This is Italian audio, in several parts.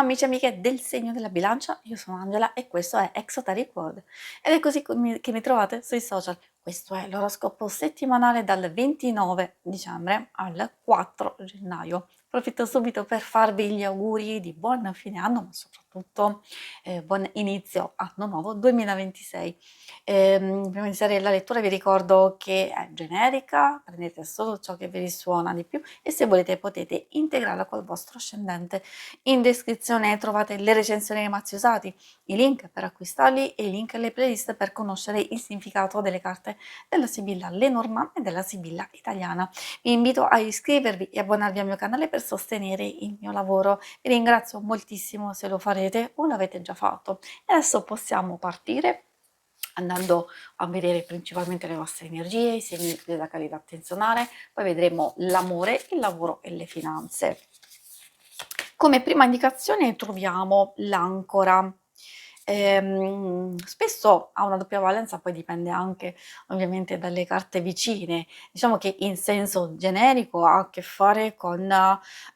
amici e amiche del segno della bilancia, io sono Angela e questo è Exoteric World ed è così che mi trovate sui social. Questo è l'oroscopo settimanale dal 29 dicembre al 4 gennaio. Approfitto subito per farvi gli auguri di buon fine anno, ma soprattutto buon inizio anno nuovo 2026. Prima di iniziare la lettura vi ricordo che è generica, prendete solo ciò che vi risuona di più e se volete potete integrarla col vostro ascendente. In descrizione trovate le recensioni mai usati, i link per acquistarli e i link alle playlist per conoscere il significato delle carte della Sibilla Lenormand e della Sibilla italiana. Vi invito a iscrivervi e abbonarvi al mio canale per sostenere il mio lavoro. Vi ringrazio moltissimo se lo farete o l'avete già fatto. E adesso possiamo partire andando a vedere principalmente le vostre energie, i segni della qualità attenzionale, poi vedremo l'amore, il lavoro e le finanze. Come prima indicazione troviamo l'ancora. Spesso ha una doppia valenza, poi dipende anche ovviamente dalle carte vicine. Diciamo che in senso generico ha a che fare con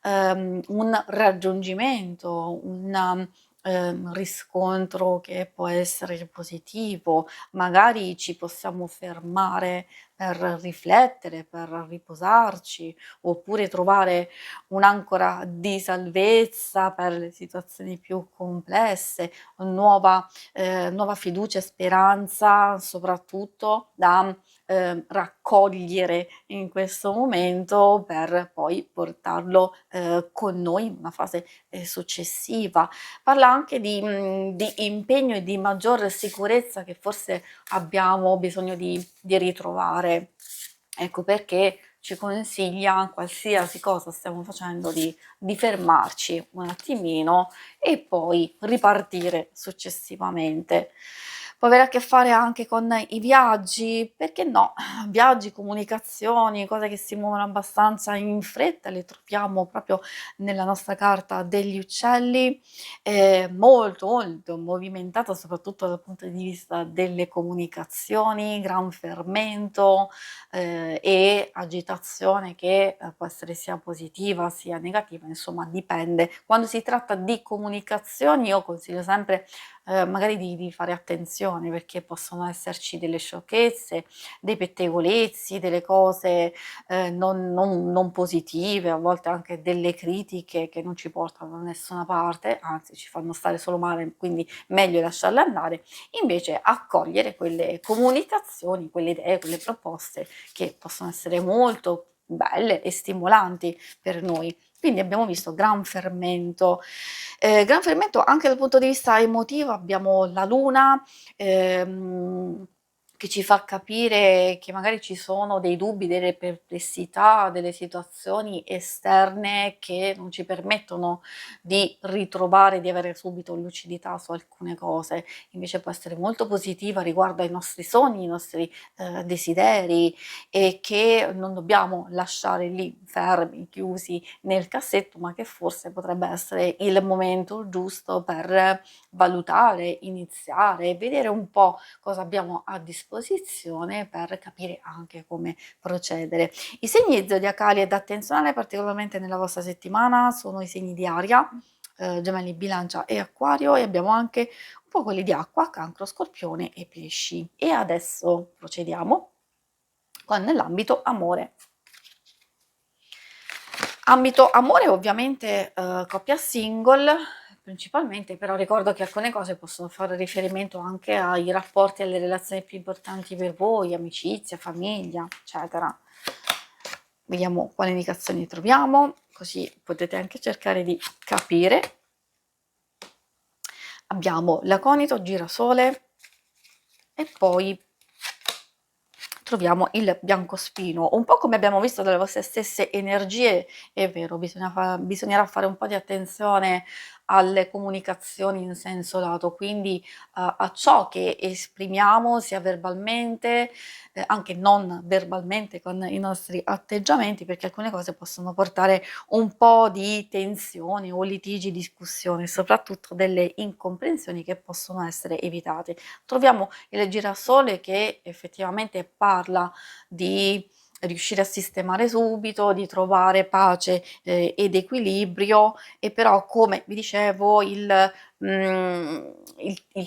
un raggiungimento, un riscontro che può essere positivo, magari ci possiamo fermare per riflettere, per riposarci, oppure trovare un'ancora di salvezza per le situazioni più complesse, nuova fiducia e speranza, soprattutto da raccogliere in questo momento per poi portarlo con noi in una fase successiva. Parla anche di impegno e di maggior sicurezza che forse abbiamo bisogno di ritrovare. Ecco perché ci consiglia, qualsiasi cosa stiamo facendo, di fermarci un attimino e poi ripartire successivamente. Può avere a che fare anche con i viaggi, perché no? Viaggi, comunicazioni, cose che si muovono abbastanza in fretta, le troviamo proprio nella nostra carta degli uccelli, molto, molto movimentata soprattutto dal punto di vista delle comunicazioni, gran fermento, e agitazione che può essere sia positiva sia negativa, insomma dipende. Quando si tratta di comunicazioni io consiglio sempre magari di fare attenzione perché possono esserci delle sciocchezze, dei pettegolezzi, delle cose non positive, a volte anche delle critiche che non ci portano da nessuna parte, anzi ci fanno stare solo male, quindi meglio lasciarle andare. Invece accogliere quelle comunicazioni, quelle idee, quelle proposte che possono essere molto belle e stimolanti per noi. Quindi abbiamo visto gran fermento anche dal punto di vista emotivo, abbiamo la luna che ci fa capire che magari ci sono dei dubbi, delle perplessità, delle situazioni esterne che non ci permettono di ritrovare, di avere subito lucidità su alcune cose. Invece può essere molto positiva riguardo ai nostri sogni, i nostri desideri e che non dobbiamo lasciare lì fermi, chiusi nel cassetto, ma che forse potrebbe essere il momento giusto per valutare, iniziare, vedere un po' cosa abbiamo a disposizione per capire anche come procedere. I segni zodiacali da attenzionare particolarmente nella vostra settimana sono i segni di aria, Gemelli, Bilancia e Acquario e abbiamo anche un po' quelli di acqua, Cancro, Scorpione e Pesci. E adesso procediamo con l'ambito amore. Ambito amore ovviamente coppia single principalmente, però ricordo che alcune cose possono fare riferimento anche ai rapporti e alle relazioni più importanti per voi, amicizia, famiglia, eccetera. Vediamo quali indicazioni troviamo, così potete anche cercare di capire. Abbiamo l'aconito, girasole e poi troviamo il biancospino. Un po' come abbiamo visto dalle vostre stesse energie, è vero, bisognerà fare un po' di attenzione alle comunicazioni in senso lato, quindi a ciò che esprimiamo sia verbalmente, anche non verbalmente con i nostri atteggiamenti, perché alcune cose possono portare un po' di tensioni o litigi, discussioni, soprattutto delle incomprensioni che possono essere evitate. Troviamo il girasole che effettivamente parla di riuscire a sistemare subito, di trovare pace, ed equilibrio e però come vi dicevo il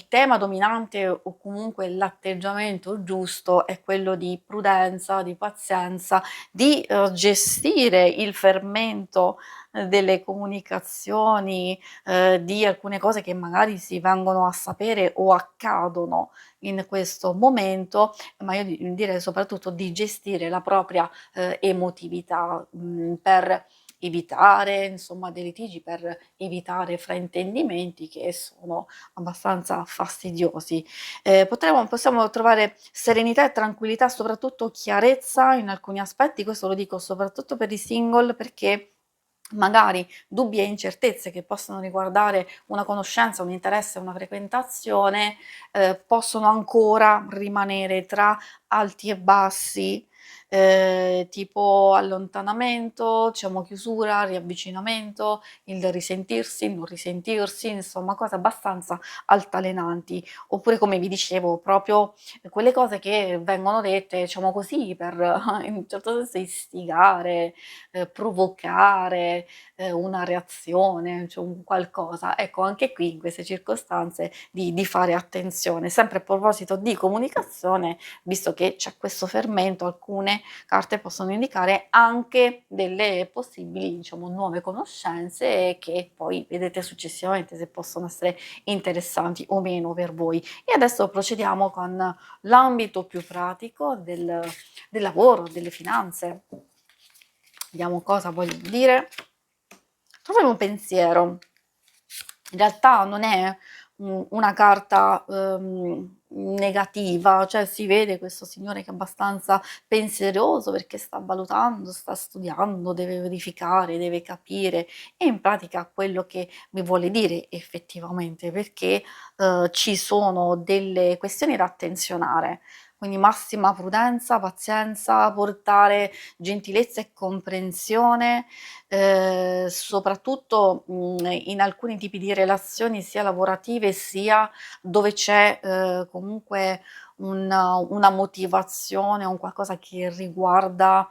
tema dominante o comunque l'atteggiamento giusto è quello di prudenza, di pazienza, di, gestire il fermento, delle comunicazioni, di alcune cose che magari si vengono a sapere o accadono in questo momento, ma io direi soprattutto di gestire la propria, emotività, per evitare insomma dei litigi, per evitare fraintendimenti che sono abbastanza fastidiosi. Possiamo trovare serenità e tranquillità, soprattutto chiarezza in alcuni aspetti, questo lo dico soprattutto per i single perché magari dubbi e incertezze che possono riguardare una conoscenza, un interesse, una frequentazione, possono ancora rimanere tra alti e bassi, tipo allontanamento, diciamo chiusura, riavvicinamento, il risentirsi, il non risentirsi, insomma cose abbastanza altalenanti. Oppure come vi dicevo, proprio quelle cose che vengono dette, diciamo così, per in un certo senso istigare, provocare, una reazione, cioè un qualcosa. Ecco, anche qui in queste circostanze di fare attenzione. Sempre a proposito di comunicazione, visto che c'è questo fermento, alcune carte possono indicare anche delle possibili, diciamo, nuove conoscenze che poi vedete successivamente se possono essere interessanti o meno per voi. E adesso procediamo con l'ambito più pratico del lavoro, delle finanze. Vediamo cosa vogliono dire. Proviamo un pensiero. In realtà non è una carta, negativa, cioè si vede questo signore che è abbastanza pensieroso perché sta valutando, sta studiando, deve verificare, deve capire e in pratica quello che mi vuole dire effettivamente, perché, ci sono delle questioni da attenzionare. Quindi massima prudenza, pazienza, portare gentilezza e comprensione, soprattutto, in alcuni tipi di relazioni sia lavorative sia dove c'è, comunque una motivazione, un qualcosa che riguarda,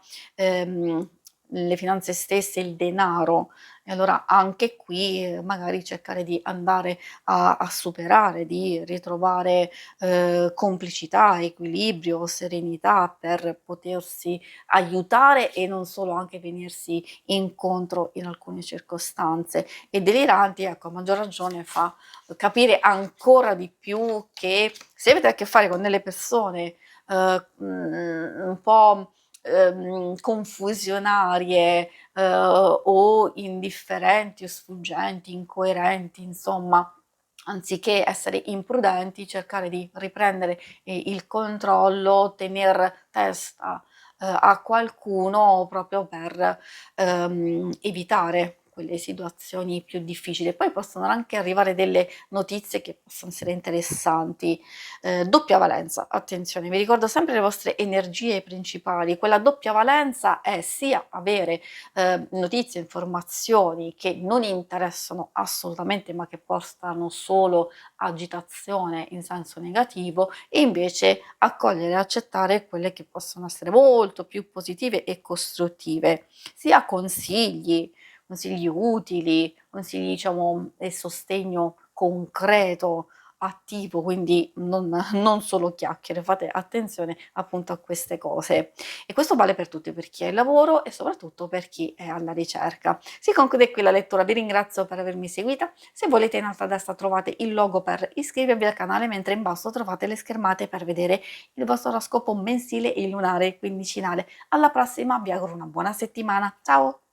le finanze stesse, il denaro. E allora anche qui, magari cercare di andare a superare, di ritrovare, complicità, equilibrio, serenità per potersi aiutare e non solo, anche venirsi incontro in alcune circostanze. E deliranti, ecco, a maggior ragione fa capire ancora di più che se avete a che fare con delle persone, un po', confusionarie, o indifferenti o sfuggenti, incoerenti, insomma, anziché essere imprudenti, cercare di riprendere, il controllo, tener testa, a qualcuno proprio per, evitare quelle situazioni più difficili. Poi possono anche arrivare delle notizie che possono essere interessanti. Doppia valenza, attenzione, vi ricordo sempre le vostre energie principali. Quella doppia valenza è sia avere, notizie, informazioni che non interessano assolutamente, ma che portano solo agitazione in senso negativo e invece accogliere e accettare quelle che possono essere molto più positive e costruttive, sia consigli utili, consigli diciamo e sostegno concreto, attivo, quindi non solo chiacchiere, fate attenzione appunto a queste cose. E questo vale per tutti, per chi è al lavoro e soprattutto per chi è alla ricerca. Si conclude qui la lettura, vi ringrazio per avermi seguita. Se volete in alto a destra trovate il logo per iscrivervi al canale, mentre in basso trovate le schermate per vedere il vostro oroscopo mensile e lunare quindicinale. Alla prossima, vi auguro una buona settimana. Ciao!